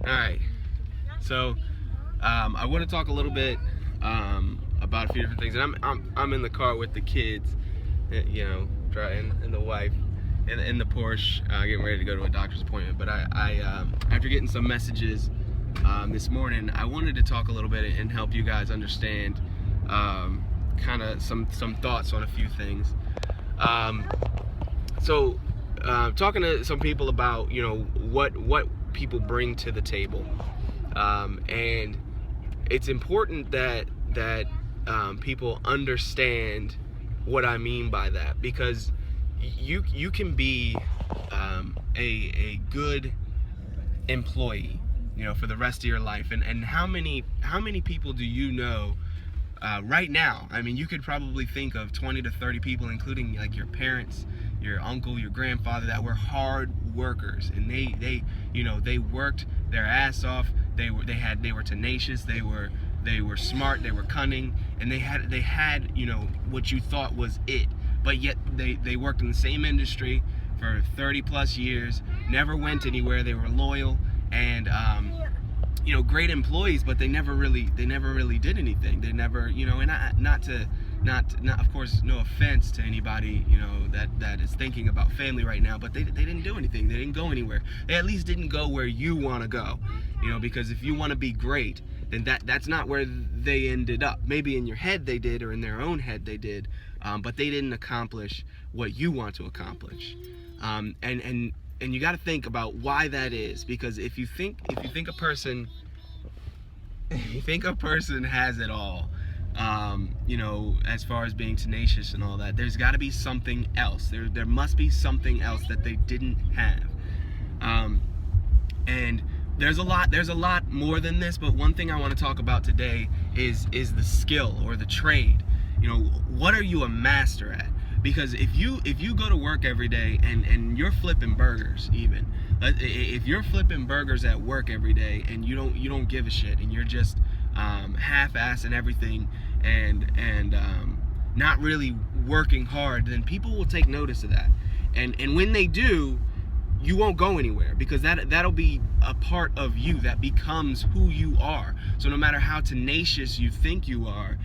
All right. So I want to talk a little bit about a few different things, and I'm in the car with the kids, driving, and the wife, in the Porsche, getting ready to go to a doctor's appointment. But I after getting some messages this morning, I wanted to talk a little bit and help you guys understand kind of some thoughts on a few things. So talking to some people about what people bring to the table, and it's important that people understand what I mean by that, because you can be a good employee, for the rest of your life. And how many people do you know right now? I mean, you could probably think of 20 to 30 people, including like your parents, your uncle, your grandfather, that were hard workers, and they worked their ass off. They were tenacious. They were smart. They were cunning, and they had what you thought was it, but yet they worked in the same industry for 30 plus years, never went anywhere. They were loyal and great employees, but they never really did anything. They never, and not of course, no offense to anybody that is thinking about family right now, but they didn't do anything. They didn't go anywhere. They at least didn't go where you want to go, because if you want to be great, then that's not where they ended up. Maybe in your head they did, or in their own head they did, but they didn't accomplish what you want to accomplish. And you got to think about why that is, because if you think a person has it all, as far as being tenacious and all that, there's got to be something else. There must be something else that they didn't have. And there's a lot more than this, but one thing I want to talk about today is the skill or the trade. What are you a master at? Because if you go to work every day and you're flipping burgers, even if you're flipping burgers at work every day, and you don't give a shit, and you're just half-assing everything and not really working hard, then people will take notice of that. And when they do, you won't go anywhere, because that'll be a part of you that becomes who you are. So no matter how tenacious you think you are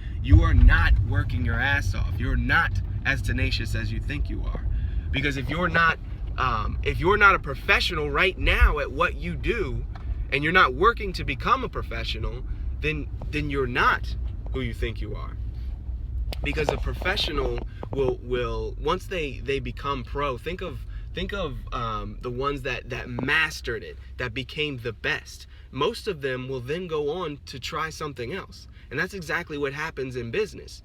not working your ass off. You're not as tenacious as you think you are, because if you're not a professional right now at what you do, and you're not working to become a professional, then you're not who you think you are. Because a professional will once they become pro, think of the ones that mastered it, that became the best. Most of them will then go on to try something else. And that's exactly what happens in business.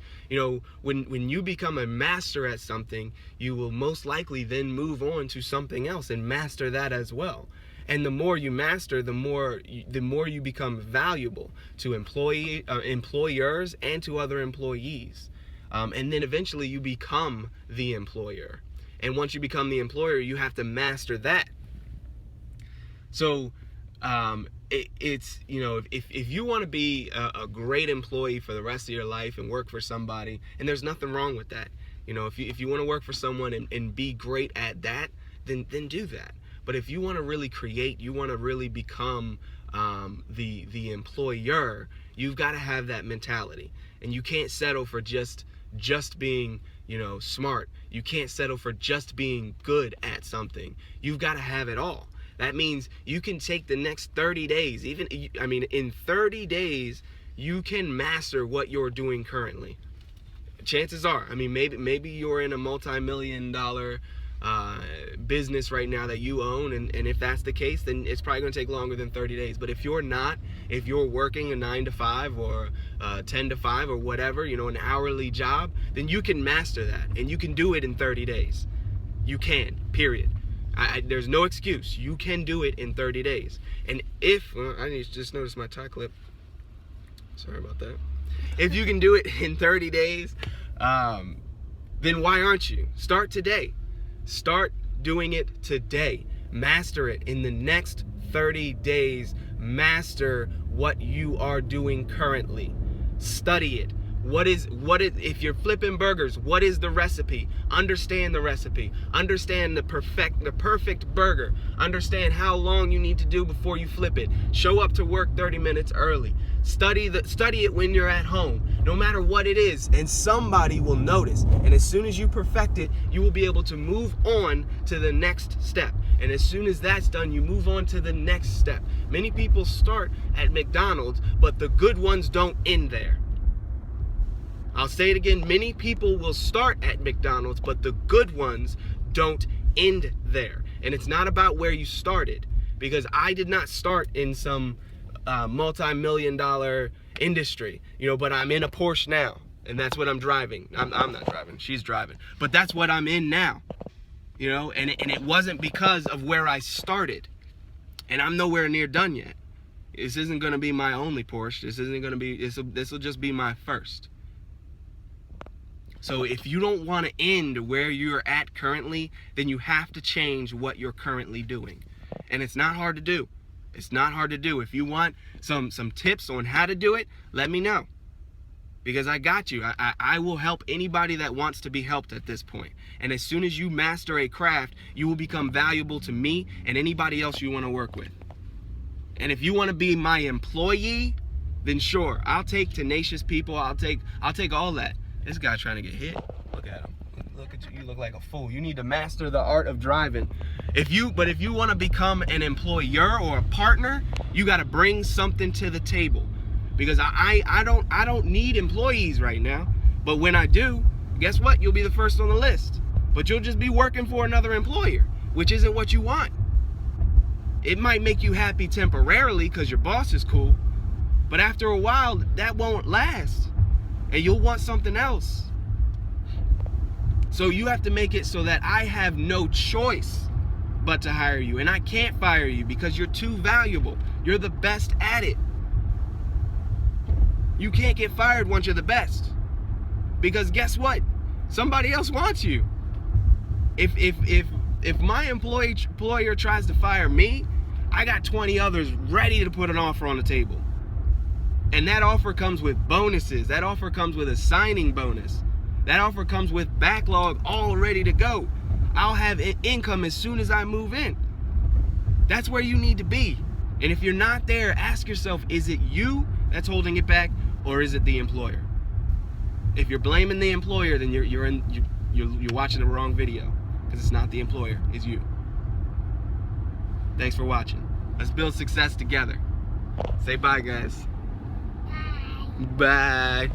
When you become a master at something, you will most likely then move on to something else and master that as well. And the more you master, the more you become valuable to employers and to other employees. And then eventually you become the employer. And once you become the employer, you have to master that. So it's if you want to be a great employee for the rest of your life and work for somebody, and there's nothing wrong with that. If you want to work for someone and be great at that, then do that. But if you want to really create, you want to really become the employer, you've got to have that mentality. And you can't settle for just being smart. You can't settle for just being good at something. You've got to have it all. That means you can take the next 30 days, in 30 days, you can master what you're doing currently. Chances are, maybe you're in a multi-million-dollar business right now that you own, and if that's the case, then it's probably going to take longer than 30 days. But if you're not, if you're working a 9 to 5 or 10 to 5 or whatever, an hourly job, then you can master that, and you can do it in 30 days. You can, period. There's no excuse. You can do it in 30 days. And I just noticed my tie clip. Sorry about that. If you can do it in 30 days, then why aren't you? Start today. Start doing it today. Master it in the next 30 days. Master what you are doing currently. Study it. If you're flipping burgers, what is the recipe? Understand the recipe. Understand the perfect burger. Understand how long you need to do before you flip it. Show up to work 30 minutes early. Study it when you're at home, no matter what it is, and somebody will notice. And as soon as you perfect it, you will be able to move on to the next step. And as soon as that's done, you move on to the next step. Many people start at McDonald's, but the good ones don't end there. I'll say it again, many people will start at McDonald's, but the good ones don't end there. And it's not about where you started, because I did not start in some multi-million-dollar industry, but I'm in a Porsche now, and that's what I'm driving. I'm not driving, she's driving, but that's what I'm in now, and it wasn't because of where I started, and I'm nowhere near done yet. This isn't going to be my only Porsche. This will just be my first. So if you don't want to end where you're at currently, then you have to change what you're currently doing. And it's not hard to do. It's not hard to do. If you want some tips on how to do it, let me know. Because I got you. I will help anybody that wants to be helped at this point. And as soon as you master a craft, you will become valuable to me and anybody else you want to work with. And if you want to be my employee, then sure, I'll take tenacious people. I'll take all that. This guy trying to get hit. Look at him. Look at you. You look like a fool. You need to master the art of driving. If you want to become an employer or a partner, you got to bring something to the table. Because I don't need employees right now. But when I do, guess what? You'll be the first on the list. But you'll just be working for another employer, which isn't what you want. It might make you happy temporarily because your boss is cool, but after a while, that won't last. And you'll want something else. So you have to make it so that I have no choice but to hire you. And I can't fire you because you're too valuable. You're the best at it. You can't get fired once you're the best. Because guess what? Somebody else wants you. If my employer tries to fire me, I got 20 others ready to put an offer on the table. And that offer comes with bonuses. That offer comes with a signing bonus. That offer comes with backlog all ready to go. I'll have income as soon as I move in. That's where you need to be. And if you're not there, ask yourself, is it you that's holding it back, or is it the employer? If you're blaming the employer, then you're watching the wrong video, because it's not the employer, it's you. Thanks for watching. Let's build success together. Say bye, guys. Bye.